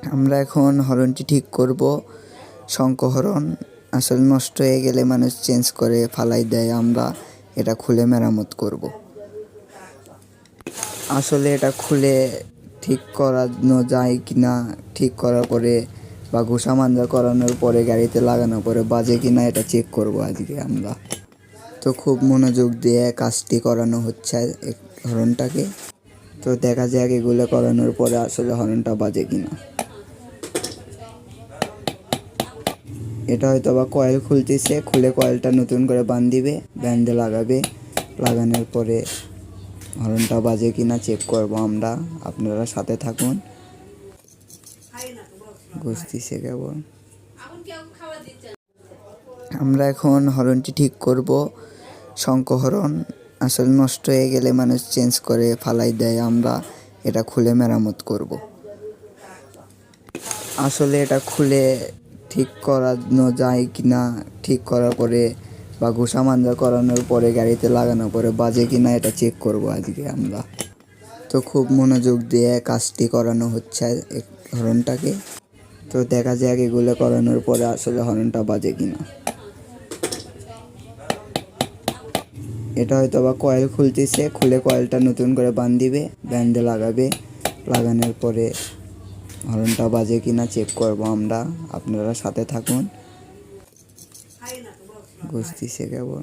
আমরা এখন হর্নটি ঠিক করব। শঙ্খ হর্ন আসলে নষ্ট হয়ে গেলে মানুষ চেঞ্জ করে ফালাই দেয়, আমরা এটা খুলে মেরামত করব। আসলে এটা খুলে ঠিক করানো যায় কি না, ঠিক করার পরে বা ঘষা মাজা করানোর পরে গাড়িতে লাগানোর পরে বাজে কি না এটা চেক করব আজকে আমরা। তো খুব মনোযোগ দিয়ে কাজটি করানো হচ্ছে হর্নটাকে। তো দেখা যাক এগুলো করানোর পরে আসলে হর্নটা বাজে কি না। এটা হয়তো বা কয়েল খুলতেছে, খুলে কয়েলটা নতুন করে বাঁধিবে, ব্যান্ডে লাগাবে, লাগানোর পরে হর্নটা বাজে কিনা চেক করব আমরা। আপনারা সাথে থাকুন, বুঝতেছে কেবল। আমরা এখন হর্নটি ঠিক করব। শঙ্খ হর্ন আসলে নষ্ট হয়ে গেলে মানুষ চেঞ্জ করে ফালাই দেয়, আমরা এটা খুলে মেরামত করব। আসলে এটা খুলে ঠিক করানো যায় কি না, ঠিক করার পরে বা ঘষা মাজা করানোর পরে গাড়িতে লাগানোর পরে বাজে কি না এটা চেক করব আজকে আমরা। তো খুব মনোযোগ দিয়ে কাজটি করানো হচ্ছে হর্নটাকে। তো দেখা যাক এগুলো করানোর পরে আসলে হর্নটা বাজে কি না। এটা হয়তো বা কয়েল খুলতেছে, খুলে কয়েলটা নতুন করে বাঁধিবে, ব্যান্ডে লাগাবে, লাগানোর পরে হর্নটা বাজে কিনা চেক করব আমরা। আপনারা সাথে থাকুন, বুঝতেছে কেবল।